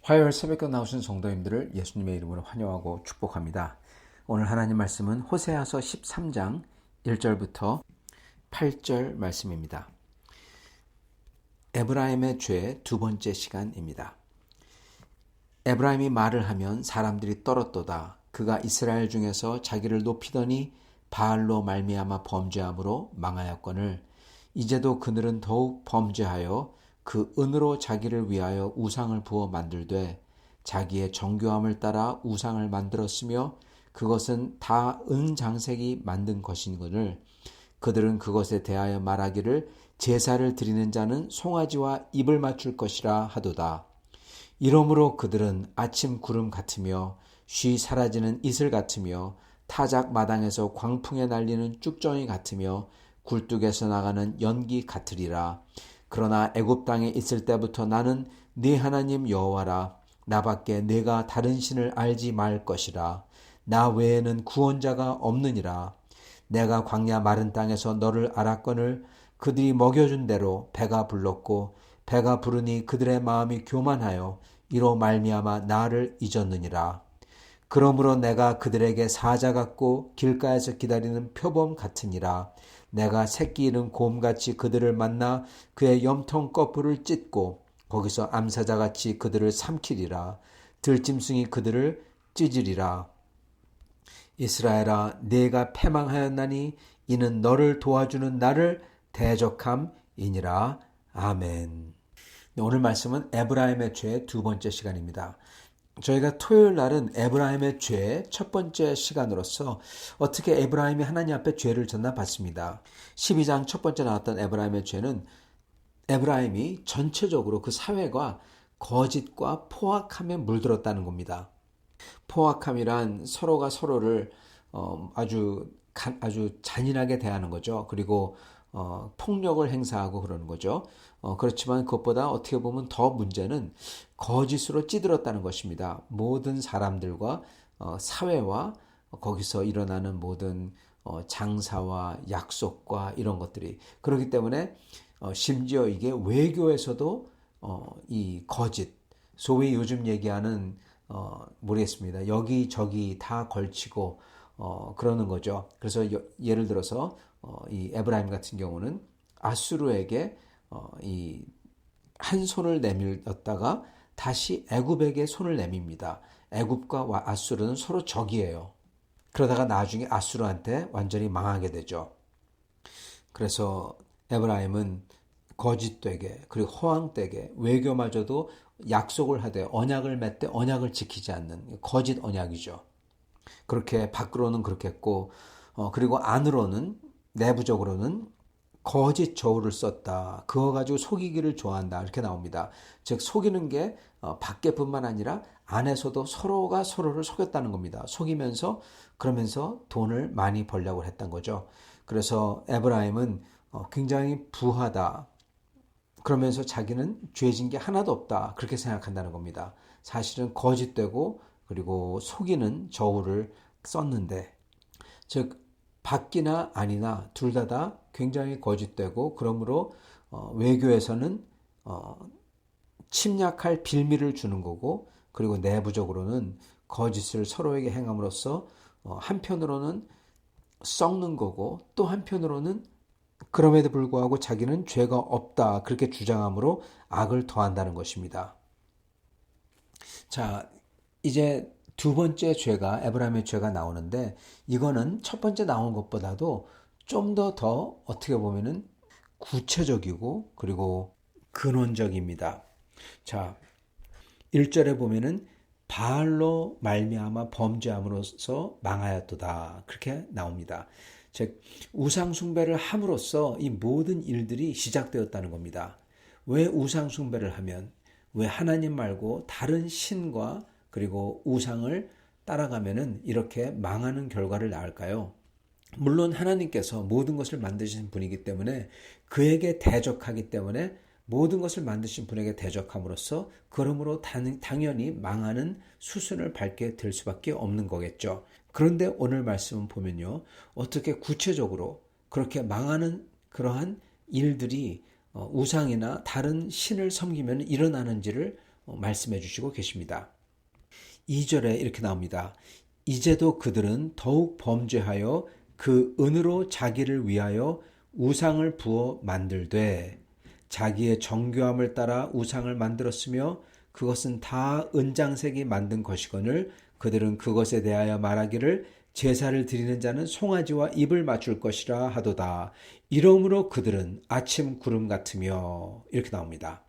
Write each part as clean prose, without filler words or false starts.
화요일 새벽에 나오신 성도님들을 예수님의 이름으로 환영하고 축복합니다. 오늘 하나님 말씀은 호세아서 13장 1절부터 8절 말씀입니다. 에브라임의 죄 두 번째 시간입니다. 에브라임이 말을 하면 사람들이 떨었도다. 그가 이스라엘 중에서 자기를 높이더니 바알로 말미암아 범죄함으로 망하였거늘 이제도 그들은 더욱 범죄하여 그 은으로 자기를 위하여 우상을 부어 만들되 자기의 정교함을 따라 우상을 만들었으며 그것은 다 은장색이 만든 것이거늘 그들은 그것에 대하여 말하기를 제사를 드리는 자는 송아지와 입을 맞출 것이라 하도다. 이러므로 그들은 아침 구름 같으며 쉬 사라지는 이슬 같으며 타작 마당에서 광풍에 날리는 쭉정이 같으며 굴뚝에서 나가는 연기 같으리라. 그러나 애굽 땅에 있을 때부터 나는 네 하나님 여호와라. 나밖에 내가 다른 신을 알지 말 것이라. 나 외에는 구원자가 없느니라. 내가 광야 마른 땅에서 너를 알았거늘 그들이 먹여준 대로 배가 불렀고 배가 부르니 그들의 마음이 교만하여 이로 말미암아 나를 잊었느니라. 그러므로 내가 그들에게 사자 같고 길가에서 기다리는 표범 같으니라. 내가 새끼 잃은 곰같이 그들을 만나 그의 염통 거풀을 찢고 거기서 암사자같이 그들을 삼키리라. 들짐승이 그들을 찢으리라. 이스라엘아, 내가 패망하였나니 이는 너를 도와주는 나를 대적함이니라. 아멘. 오늘 말씀은 에브라임의 죄 두 번째 시간입니다. 저희가 토요일 날은 에브라임의 죄 첫 번째 시간으로서 어떻게 에브라임이 하나님 앞에 죄를 졌나 봤습니다. 12장 첫 번째 나왔던 에브라임의 죄는 에브라임이 전체적으로 그 사회가 거짓과 포악함에 물들었다는 겁니다. 포악함이란 서로가 서로를 아주 잔인하게 대하는 거죠. 그리고 폭력을 행사하고 그러는 거죠. 그렇지만 그것보다 어떻게 보면 더 문제는 거짓으로 찌들었다는 것입니다. 모든 사람들과 사회와 거기서 일어나는 모든 장사와 약속과 이런 것들이 그렇기 때문에 심지어 이게 외교에서도 이 거짓, 소위 요즘 얘기하는 모르겠습니다. 여기저기 다 걸치고 그러는 거죠. 그래서 예를 들어서 이 에브라임 같은 경우는 아수르에게 이 한 손을 내밀었다가 다시 애굽에게 손을 내밉니다. 애굽과 아수르는 서로 적이에요. 그러다가 나중에 아수르한테 완전히 망하게 되죠. 그래서 에브라임은 거짓되게 그리고 허황되게 외교마저도 약속을 하되 언약을 맺되 언약을 지키지 않는 거짓 언약이죠. 그렇게 밖으로는 그렇게 했고 그리고 안으로는 내부적으로는 거짓 저울을 썼다. 그거 가지고 속이기를 좋아한다. 이렇게 나옵니다. 즉 속이는 게 밖에뿐만 아니라 안에서도 서로가 서로를 속였다는 겁니다. 속이면서 그러면서 돈을 많이 벌려고 했던 거죠. 그래서 에브라임은 굉장히 부하다. 그러면서 자기는 죄진 게 하나도 없다. 그렇게 생각한다는 겁니다. 사실은 거짓되고 그리고 속이는 저울을 썼는데 즉 밖이나 아니나 둘 다 굉장히 거짓되고 그러므로 외교에서는 침략할 빌미를 주는 거고 그리고 내부적으로는 거짓을 서로에게 행함으로써 한편으로는 썩는 거고 또 한편으로는 그럼에도 불구하고 자기는 죄가 없다 그렇게 주장함으로 악을 더한다는 것입니다. 자, 이제 두 번째 죄가 에브라임의 죄가 나오는데 이거는 첫 번째 나온 것보다도 좀 더 어떻게 보면은 구체적이고 그리고 근원적입니다. 자, 1절에 보면은 바알로 말미암아 범죄함으로써 망하였도다 그렇게 나옵니다. 즉 우상 숭배를 함으로써 이 모든 일들이 시작되었다는 겁니다. 왜 우상 숭배를 하면 왜 하나님 말고 다른 신과 그리고 우상을 따라가면은 이렇게 망하는 결과를 낳을까요? 물론 하나님께서 모든 것을 만드신 분이기 때문에 그에게 대적하기 때문에 모든 것을 만드신 분에게 대적함으로써 그러므로 당연히 망하는 수순을 밟게 될 수밖에 없는 거겠죠. 그런데 오늘 말씀은 보면요. 어떻게 구체적으로 그렇게 망하는 그러한 일들이 우상이나 다른 신을 섬기면 일어나는지를 말씀해 주시고 계십니다. 2절에 이렇게 나옵니다. 이제도 그들은 더욱 범죄하여 그 은으로 자기를 위하여 우상을 부어 만들되 자기의 정교함을 따라 우상을 만들었으며 그것은 다 은장색이 만든 것이거늘 그들은 그것에 대하여 말하기를 제사를 드리는 자는 송아지와 입을 맞출 것이라 하도다. 이러므로 그들은 아침 구름 같으며 이렇게 나옵니다.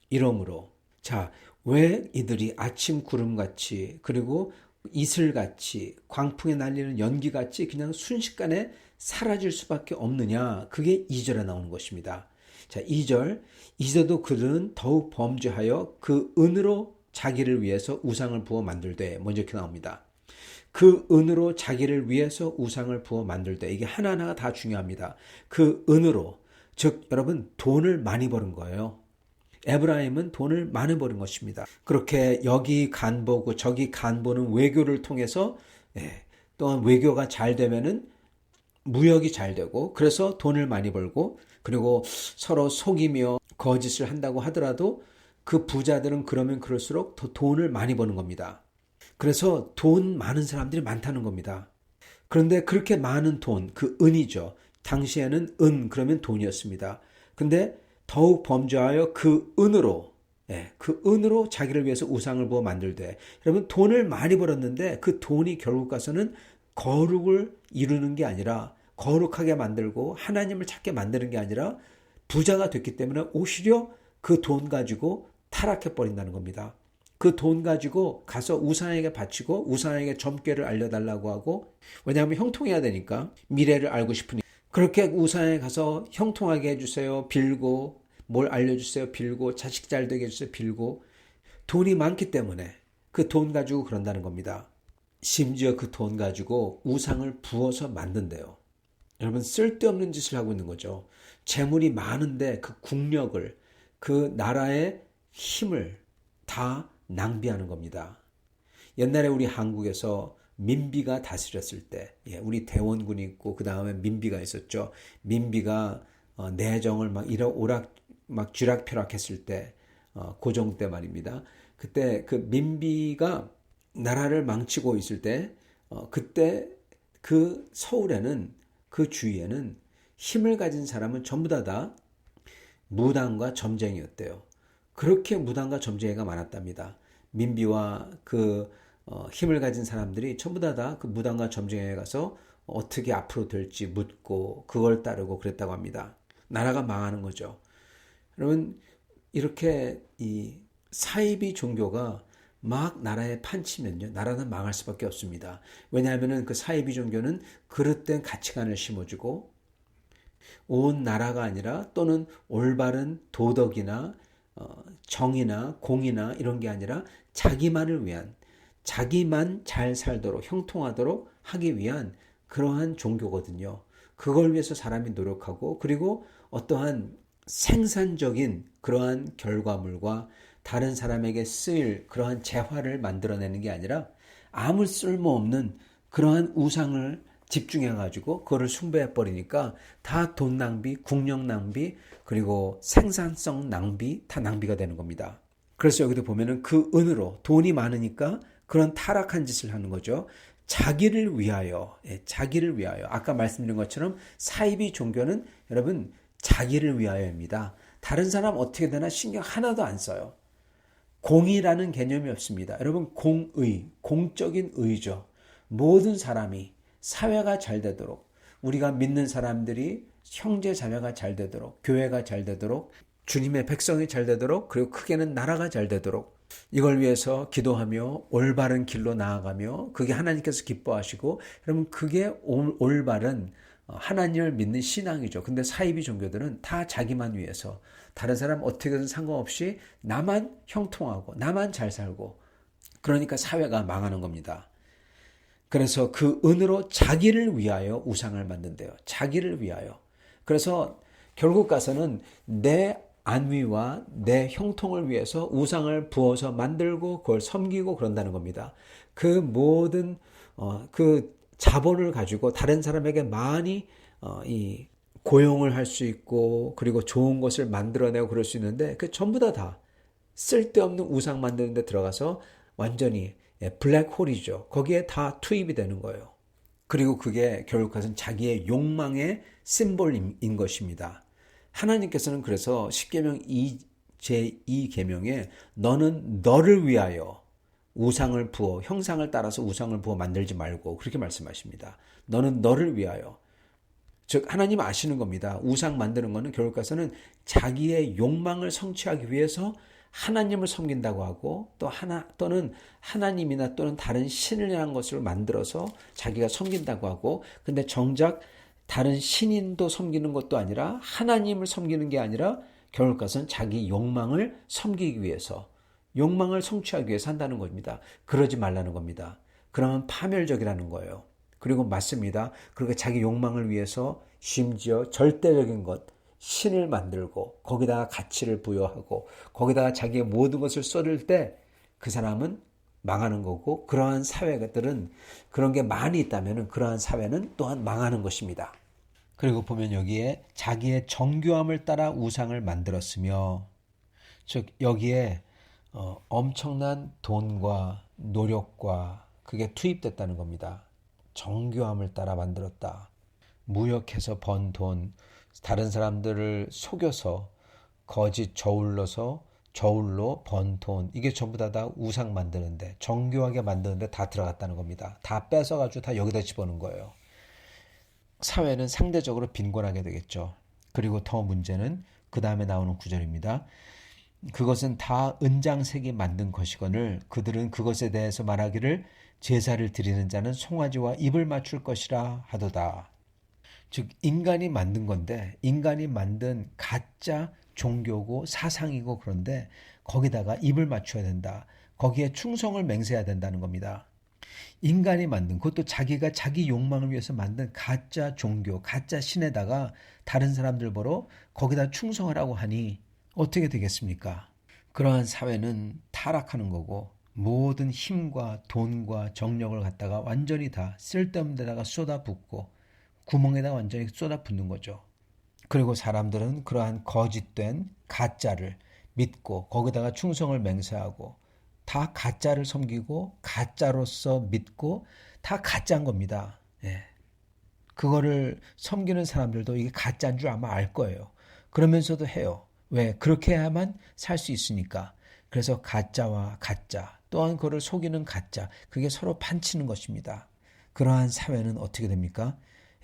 이러므로 자, 왜 이들이 아침 구름같이 그리고 이슬같이 광풍에 날리는 연기같이 그냥 순식간에 사라질 수밖에 없느냐. 그게 2절에 나오는 것입니다. 자, 2절 이제도 그들은 더욱 범죄하여 그 은으로 자기를 위해서 우상을 부어 만들되 먼저 이렇게 나옵니다. 그 은으로 자기를 위해서 우상을 부어 만들되 이게 하나하나가 다 중요합니다. 그 은으로 즉 여러분 돈을 많이 버는 거예요. 에브라임은 돈을 많이 버는 것입니다. 그렇게 여기 간 보고 저기 간 보는 외교를 통해서 또한 외교가 잘 되면은 무역이 잘 되고 그래서 돈을 많이 벌고 그리고 서로 속이며 거짓을 한다고 하더라도 그 부자들은 그러면 그럴수록 더 돈을 많이 버는 겁니다. 그래서 돈 많은 사람들이 많다는 겁니다. 그런데 그렇게 많은 돈, 그 은이죠. 당시에는 은 그러면 돈이었습니다. 근데 더욱 범죄하여 그 은으로 자기를 위해서 우상을 부어 만들되 여러분 돈을 많이 벌었는데 그 돈이 결국 가서는 거룩을 이루는 게 아니라 거룩하게 만들고 하나님을 찾게 만드는 게 아니라 부자가 됐기 때문에 오히려 그 돈 가지고 타락해 버린다는 겁니다. 그 돈 가지고 가서 우상에게 바치고 우상에게 점괘를 알려달라고 하고 왜냐하면 형통해야 되니까 미래를 알고 싶으니 그렇게 우상에 가서 형통하게 해주세요 빌고 뭘 알려주세요 빌고 자식 잘 되게 해주세요 빌고 돈이 많기 때문에 그 돈 가지고 그런다는 겁니다. 심지어 그 돈 가지고 우상을 부어서 만든대요. 여러분 쓸데없는 짓을 하고 있는 거죠. 재물이 많은데 그 국력을 그 나라의 힘을 다 낭비하는 겁니다. 옛날에 우리 한국에서 민비가 다스렸을 때 우리 대원군이 있고 그 다음에 민비가 있었죠. 민비가 내정을 막 쥐락펴락했을 때 고종 때 말입니다. 그때 그 민비가 나라를 망치고 있을 때 그때 그 서울에는 그 주위에는 힘을 가진 사람은 전부 다 무당과 점쟁이였대요. 그렇게 무당과 점쟁이가 많았답니다. 민비와 그 힘을 가진 사람들이 전부 다 그 무당과 점쟁이에 가서 어떻게 앞으로 될지 묻고 그걸 따르고 그랬다고 합니다. 나라가 망하는 거죠. 여러분 이렇게 이 사이비 종교가 막 나라에 판치면요. 나라는 망할 수밖에 없습니다. 왜냐하면 그 사이비 종교는 그릇된 가치관을 심어주고 온 나라가 아니라 또는 올바른 도덕이나 정의나 공의나 이런 게 아니라 자기만을 위한 자기만 잘 살도록 형통하도록 하기 위한 그러한 종교거든요. 그걸 위해서 사람이 노력하고 그리고 어떠한 생산적인 그러한 결과물과 다른 사람에게 쓰일 그러한 재화를 만들어내는 게 아니라 아무 쓸모없는 그러한 우상을 집중해가지고 그거를 숭배해버리니까 다 돈 낭비, 국력 낭비, 그리고 생산성 낭비, 다 낭비가 되는 겁니다. 그래서 여기도 보면은 그 은으로 돈이 많으니까 그런 타락한 짓을 하는 거죠. 자기를 위하여, 자기를 위하여. 아까 말씀드린 것처럼 사이비 종교는 여러분 자기를 위하여입니다. 다른 사람 어떻게 되나 신경 하나도 안 써요. 공의라는 개념이 없습니다. 여러분 공의, 공적인 의죠. 모든 사람이 사회가 잘 되도록 우리가 믿는 사람들이 형제 자매가 잘 되도록 교회가 잘 되도록 주님의 백성이 잘 되도록 그리고 크게는 나라가 잘 되도록 이걸 위해서 기도하며 올바른 길로 나아가며 그게 하나님께서 기뻐하시고 여러분 그게 올바른 하나님을 믿는 신앙이죠. 근데 사이비 종교들은 다 자기만 위해서 다른 사람 어떻게든 상관없이 나만 형통하고 나만 잘 살고 그러니까 사회가 망하는 겁니다. 그래서 그 은으로 자기를 위하여 우상을 만든대요. 자기를 위하여. 그래서 결국 가서는 내 안위와 내 형통을 위해서 우상을 부어서 만들고 그걸 섬기고 그런다는 겁니다. 그 모든 그 자본을 가지고 다른 사람에게 많이 이 고용을 할 수 있고 그리고 좋은 것을 만들어내고 그럴 수 있는데 그 전부 다 쓸데없는 우상 만드는 데 들어가서 완전히 블랙홀이죠. 거기에 다 투입이 되는 거예요. 그리고 그게 결국 가서는 자기의 욕망의 심볼인 것입니다. 하나님께서는 그래서 십계명 제2계명에 너는 너를 위하여 우상을 부어 형상을 따라서 우상을 부어 만들지 말고 그렇게 말씀하십니다. 너는 너를 위하여. 즉 하나님 아시는 겁니다. 우상 만드는 거는 결국 가서는 자기의 욕망을 성취하기 위해서 하나님을 섬긴다고 하고 또는 하나님이나 또는 다른 신이라는 것을 만들어서 자기가 섬긴다고 하고 근데 정작 다른 신인도 섬기는 것도 아니라 하나님을 섬기는 게 아니라 결국 가서는 자기 욕망을 섬기기 위해서 욕망을 성취하기 위해서 한다는 겁니다. 그러지 말라는 겁니다. 그러면 파멸적이라는 거예요. 그리고 맞습니다. 그리고 자기 욕망을 위해서 심지어 절대적인 것, 신을 만들고 거기다가 가치를 부여하고 거기다가 자기의 모든 것을 쏟을 때 그 사람은 망하는 거고 그러한 사회들은 그런 게 많이 있다면 그러한 사회는 또한 망하는 것입니다. 그리고 보면 여기에 자기의 정교함을 따라 우상을 만들었으며 즉 여기에 엄청난 돈과 노력과 그게 투입됐다는 겁니다. 정교함을 따라 만들었다. 무역해서 번 돈, 다른 사람들을 속여서 거짓 저울로 번 돈, 이게 전부 다 우상 만드는데 정교하게 만드는데 다 들어갔다는 겁니다. 다 뺏어가지고 다 여기다 집어넣은 거예요. 사회는 상대적으로 빈곤하게 되겠죠. 그리고 더 문제는 그 다음에 나오는 구절입니다. 그것은 다 은장색이 만든 것이거늘 그들은 그것에 대해서 말하기를 제사를 드리는 자는 송아지와 입을 맞출 것이라 하도다. 즉 인간이 만든 건데 인간이 만든 가짜 종교고 사상이고 그런데 거기다가 입을 맞춰야 된다. 거기에 충성을 맹세해야 된다는 겁니다. 인간이 만든 그것도 자기가 자기 욕망을 위해서 만든 가짜 종교, 가짜 신에다가 다른 사람들 보러 거기다 충성하라고 하니 어떻게 되겠습니까? 그러한 사회는 타락하는 거고 모든 힘과 돈과 정력을 갖다가 완전히 다 쓸데없는 데다가 쏟아붓고 구멍에다 완전히 쏟아붓는 거죠. 그리고 사람들은 그러한 거짓된 가짜를 믿고 거기다가 충성을 맹세하고 다 가짜를 섬기고 가짜로서 믿고 다 가짜인 겁니다. 예. 그거를 섬기는 사람들도 이게 가짜인 줄 아마 알 거예요. 그러면서도 해요. 왜? 그렇게 해야만 살 수 있으니까. 그래서 가짜와 가짜 또한 그를 속이는 가짜 그게 서로 판치는 것입니다. 그러한 사회는 어떻게 됩니까?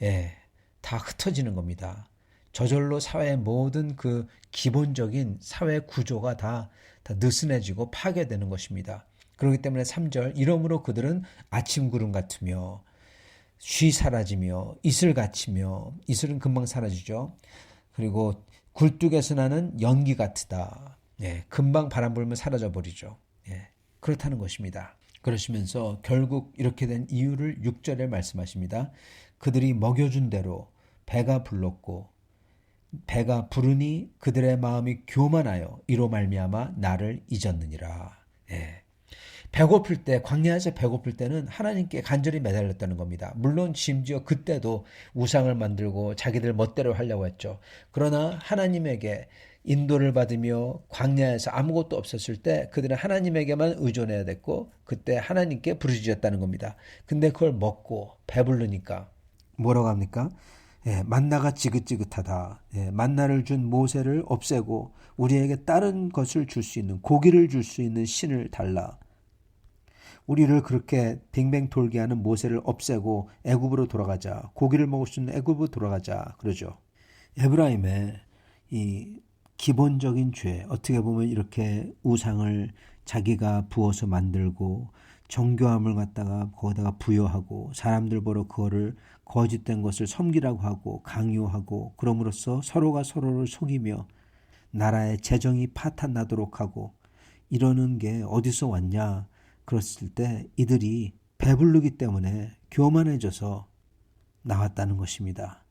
예, 다 흩어지는 겁니다. 저절로 사회의 모든 그 기본적인 사회 구조가 다 느슨해지고 파괴되는 것입니다. 그렇기 때문에 3절 이러므로 그들은 아침 구름 같으며 쉬 사라지며 이슬 같으며 이슬은 금방 사라지죠. 그리고 굴뚝에서 나는 연기 같으다. 예, 금방 바람 불면 사라져 버리죠. 예, 그렇다는 것입니다. 그러시면서 결국 이렇게 된 이유를 6절에 말씀하십니다. 그들이 먹여준 대로 배가 불렀고 배가 부르니 그들의 마음이 교만하여 이로 말미암아 나를 잊었느니라. 예. 배고플 때 광야에서 배고플 때는 하나님께 간절히 매달렸다는 겁니다. 물론 심지어 그때도 우상을 만들고 자기들 멋대로 하려고 했죠. 그러나 하나님에게 인도를 받으며 광야에서 아무것도 없었을 때 그들은 하나님에게만 의존해야 됐고 그때 하나님께 부르짖었다는 겁니다. 근데 그걸 먹고 배부르니까 뭐라고 합니까? 예, 만나가 지긋지긋하다. 예, 만나를 준 모세를 없애고 우리에게 다른 것을 줄 수 있는 고기를 줄 수 있는 신을 달라. 우리를 그렇게 빙빙 돌게 하는 모세를 없애고 애굽으로 돌아가자. 고기를 먹을 수 있는 애굽으로 돌아가자. 그러죠. 에브라임의 이 기본적인 죄, 어떻게 보면 이렇게 우상을 자기가 부어서 만들고 정교함을 갖다가 거기다가 부여하고 사람들 보러 그거를 거짓된 것을 섬기라고 하고 강요하고 그럼으로써 서로가 서로를 속이며 나라의 재정이 파탄나도록 하고 이러는 게 어디서 왔냐? 그랬을 때 이들이 배부르기 때문에 교만해져서 나왔다는 것입니다.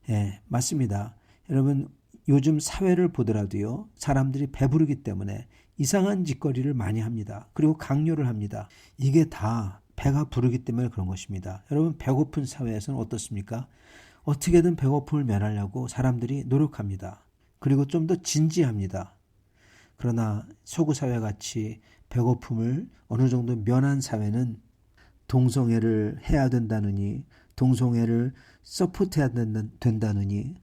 예, 맞습니다. 여러분 요즘 사회를 보더라도요. 사람들이 배부르기 때문에 이상한 짓거리를 많이 합니다. 그리고 강요를 합니다. 이게 다 배가 부르기 때문에 그런 것입니다. 여러분 배고픈 사회에서는 어떻습니까? 어떻게든 배고픔을 면하려고 사람들이 노력합니다. 그리고 좀 더 진지합니다. 그러나 서구 사회같이 배고픔을 어느 정도 면한 사회는 동성애를 해야 된다느니, 동성애를 서포트해야 된다느니,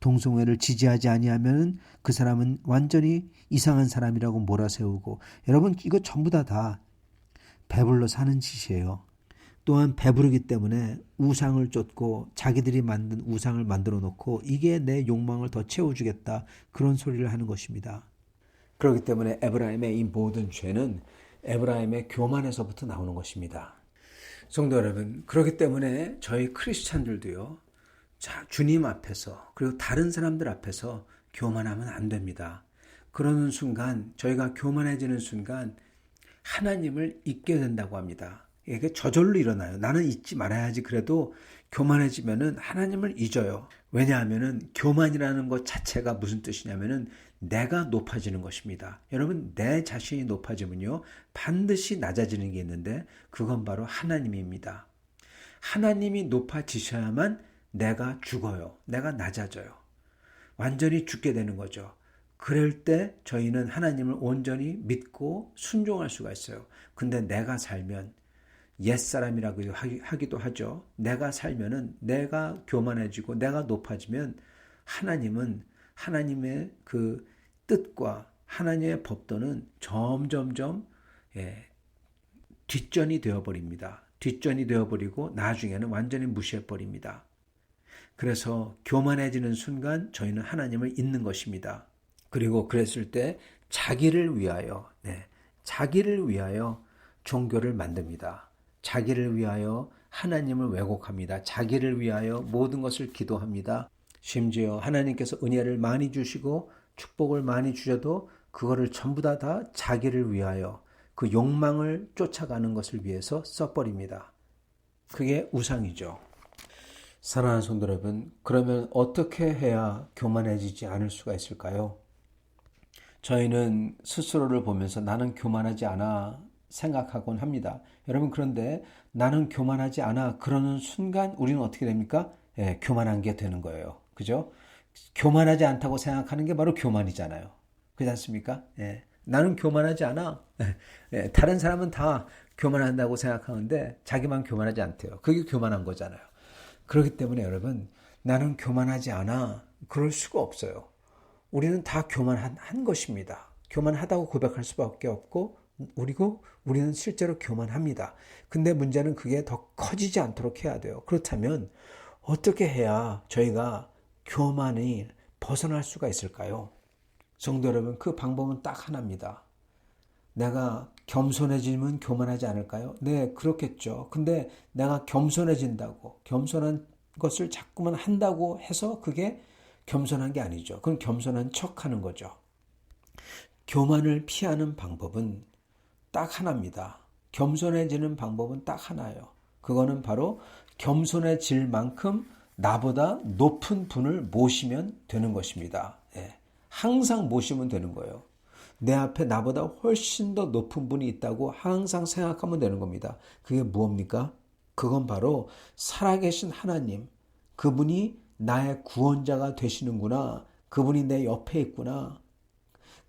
동성애를 지지하지 아니하면 그 사람은 완전히 이상한 사람이라고 몰아세우고, 여러분 이거 전부 다 배불러 사는 짓이에요. 또한 배부르기 때문에 우상을 쫓고 자기들이 만든 우상을 만들어 놓고 이게 내 욕망을 더 채워주겠다, 그런 소리를 하는 것입니다. 그렇기 때문에 에브라임의 이 모든 죄는 에브라임의 교만에서부터 나오는 것입니다. 성도 여러분, 그렇기 때문에 저희 크리스찬들도요, 자, 주님 앞에서 그리고 다른 사람들 앞에서 교만하면 안 됩니다. 그러는 순간, 저희가 교만해지는 순간 하나님을 잊게 된다고 합니다. 이게 저절로 일어나요. 나는 잊지 말아야지. 그래도 교만해지면은 하나님을 잊어요. 왜냐하면은 교만이라는 것 자체가 무슨 뜻이냐면은 내가 높아지는 것입니다. 여러분, 내 자신이 높아지면요, 반드시 낮아지는 게 있는데 그건 바로 하나님입니다. 하나님이 높아지셔야만 내가 죽어요. 내가 낮아져요. 완전히 죽게 되는 거죠. 그럴 때 저희는 하나님을 온전히 믿고 순종할 수가 있어요. 근데 내가 살면, 옛사람이라고 하기도 하죠. 내가 살면은, 내가 교만해지고 내가 높아지면 하나님은, 하나님의 그 뜻과 하나님의 법도는 점점점 뒷전이 되어버립니다. 뒷전이 되어버리고 나중에는 완전히 무시해버립니다. 그래서 교만해지는 순간 저희는 하나님을 잊는 것입니다. 그리고 그랬을 때 자기를 위하여, 자기를 위하여 종교를 만듭니다. 자기를 위하여 하나님을 왜곡합니다. 자기를 위하여 모든 것을 기도합니다. 심지어 하나님께서 은혜를 많이 주시고 축복을 많이 주셔도 그거를 전부 다 자기를 위하여, 그 욕망을 쫓아가는 것을 위해서 써버립니다. 그게 우상이죠. 사랑하는 성도 여러분, 그러면 어떻게 해야 교만해지지 않을 수가 있을까요? 저희는 스스로를 보면서 나는 교만하지 않아 생각하곤 합니다. 여러분, 그런데 나는 교만하지 않아 그러는 순간 우리는 어떻게 됩니까? 교만한 게 되는 거예요. 그죠? 교만하지 않다고 생각하는 게 바로 교만이잖아요. 그렇지 않습니까? 나는 교만하지 않아. 다른 사람은 다 교만한다고 생각하는데 자기만 교만하지 않대요. 그게 교만한 거잖아요. 그렇기 때문에 여러분, 나는 교만하지 않아 그럴 수가 없어요. 우리는 다 교만한 것입니다. 교만하다고 고백할 수밖에 없고, 그리고 우리는 실제로 교만합니다. 근데 문제는 그게 더 커지지 않도록 해야 돼요. 그렇다면 어떻게 해야 저희가 교만이 벗어날 수가 있을까요? 성도 여러분, 그 방법은 딱 하나입니다. 내가 겸손해지면 교만하지 않을까요? 네, 그렇겠죠. 근데 내가 겸손해진다고, 겸손한 것을 자꾸만 한다고 해서 그게 겸손한 게 아니죠. 그건 겸손한 척 하는 거죠. 교만을 피하는 방법은 딱 하나입니다. 겸손해지는 방법은 딱 하나예요. 그거는 바로 겸손해질 만큼 나보다 높은 분을 모시면 되는 것입니다. 항상 모시면 되는 거예요. 내 앞에 나보다 훨씬 더 높은 분이 있다고 항상 생각하면 되는 겁니다. 그게 무엇입니까? 그건 바로 살아계신 하나님, 그분이 나의 구원자가 되시는구나, 그분이 내 옆에 있구나,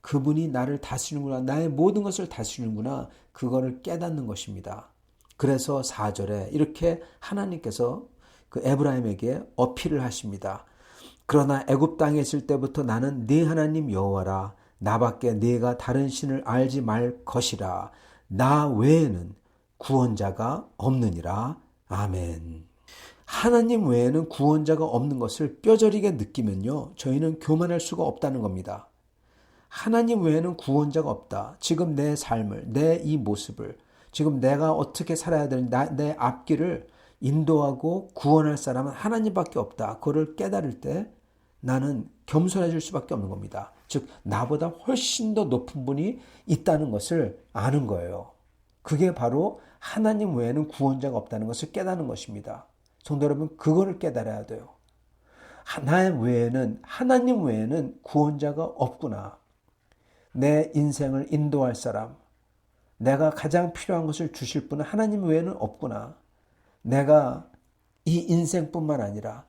그분이 나를 다스리는구나, 나의 모든 것을 다스리는구나, 그거를 깨닫는 것입니다. 그래서 4절에 이렇게 하나님께서 그 에브라임에게 어필을 하십니다. 그러나 애굽 땅에 있을 때부터 나는 네 하나님 여호와라. 나밖에 네가 다른 신을 알지 말 것이라. 나 외에는 구원자가 없느니라. 아멘. 하나님 외에는 구원자가 없는 것을 뼈저리게 느끼면요, 저희는 교만할 수가 없다는 겁니다. 하나님 외에는 구원자가 없다. 지금 내 삶을, 내 이 모습을, 지금 내가 어떻게 살아야 되는지, 내 앞길을 인도하고 구원할 사람은 하나님밖에 없다. 그거를 깨달을 때 나는 겸손해질 수밖에 없는 겁니다. 즉, 나보다 훨씬 더 높은 분이 있다는 것을 아는 거예요. 그게 바로 하나님 외에는 구원자가 없다는 것을 깨닫는 것입니다. 성도 여러분, 그거를 깨달아야 돼요. 하나님 외에는 구원자가 없구나. 내 인생을 인도할 사람, 내가 가장 필요한 것을 주실 분은 하나님 외에는 없구나. 내가 이 인생뿐만 아니라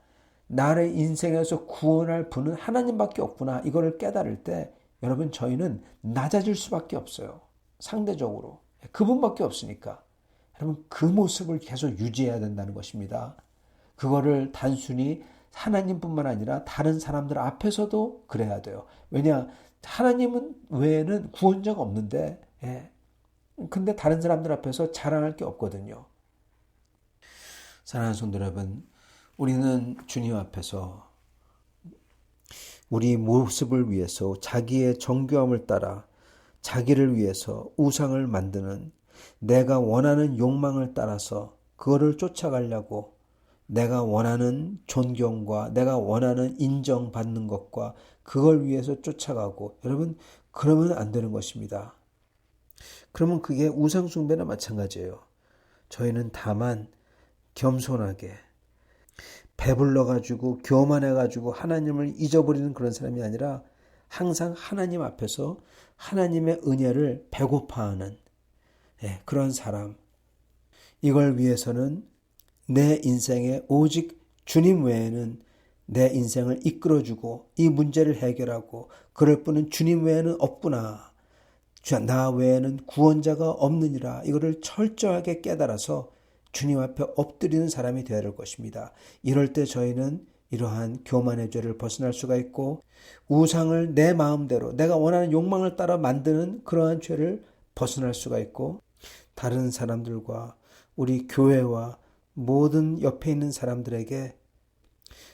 나를 인생에서 구원할 분은 하나님밖에 없구나. 이거를 깨달을 때 여러분 저희는 낮아질 수밖에 없어요. 상대적으로. 그분밖에 없으니까. 여러분 그 모습을 계속 유지해야 된다는 것입니다. 그거를 단순히 하나님뿐만 아니라 다른 사람들 앞에서도 그래야 돼요. 왜냐? 하나님은 외에는 구원자가 없는데, 근데 다른 사람들 앞에서 자랑할 게 없거든요. 사랑하는 성도 여러분, 우리는 주님 앞에서 우리 모습을 위해서 자기의 정교함을 따라 자기를 위해서 우상을 만드는 내가 원하는 욕망을 따라서 그거를 쫓아가려고 내가 원하는 존경과 내가 원하는 인정받는 것과 그걸 위해서 쫓아가고 여러분 그러면 안 되는 것입니다. 그러면 그게 우상숭배나 마찬가지예요. 저희는 다만 겸손하게 배불러가지고 교만해가지고 하나님을 잊어버리는 그런 사람이 아니라 항상 하나님 앞에서 하나님의 은혜를 배고파하는 그런 사람. 이걸 위해서는 내 인생에 오직 주님 외에는 내 인생을 이끌어주고 이 문제를 해결하고 그럴 뿐은 주님 외에는 없구나. 나 외에는 구원자가 없느니라. 이거를 철저하게 깨달아서 주님 앞에 엎드리는 사람이 되어야 할 것입니다. 이럴 때 저희는 이러한 교만의 죄를 벗어날 수가 있고 우상을 내 마음대로 내가 원하는 욕망을 따라 만드는 그러한 죄를 벗어날 수가 있고 다른 사람들과 우리 교회와 모든 옆에 있는 사람들에게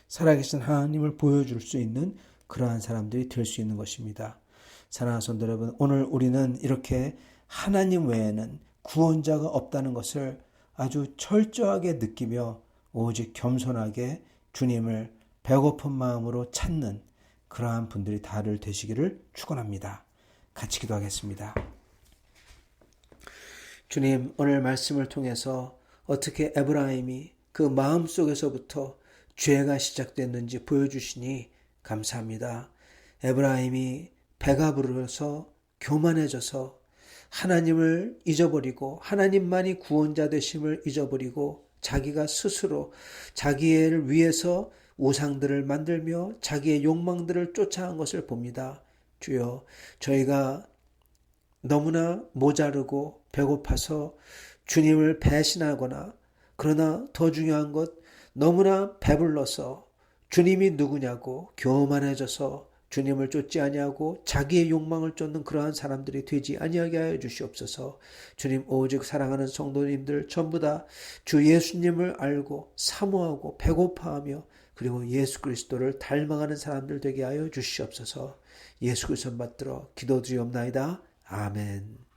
살아계신 하나님을 보여줄 수 있는 그러한 사람들이 될 수 있는 것입니다. 사랑하는 성도 여러분, 오늘 우리는 이렇게 하나님 외에는 구원자가 없다는 것을 아주 철저하게 느끼며 오직 겸손하게 주님을 배고픈 마음으로 찾는 그러한 분들이 다들 되시기를 축원합니다. 같이 기도하겠습니다. 주님, 오늘 말씀을 통해서 어떻게 에브라임이 그 마음속에서부터 죄가 시작됐는지 보여주시니 감사합니다. 에브라임이 배가 부르서 교만해져서 하나님을 잊어버리고 하나님만이 구원자 되심을 잊어버리고 자기가 스스로 자기를 위해서 우상들을 만들며 자기의 욕망들을 쫓아간 것을 봅니다. 주여, 저희가 너무나 모자르고 배고파서 주님을 배신하거나 그러나 더 중요한 것 너무나 배불러서 주님이 누구냐고 교만해져서 주님을 쫓지 아니하고 자기의 욕망을 쫓는 그러한 사람들이 되지 아니하게 하여 주시옵소서. 주님, 오직 사랑하는 성도님들 전부 다 주 예수님을 알고 사모하고 배고파하며 그리고 예수 그리스도를 닮아가는 사람들 되게 하여 주시옵소서. 예수 그리스도 받들어 기도드리옵나이다. 아멘.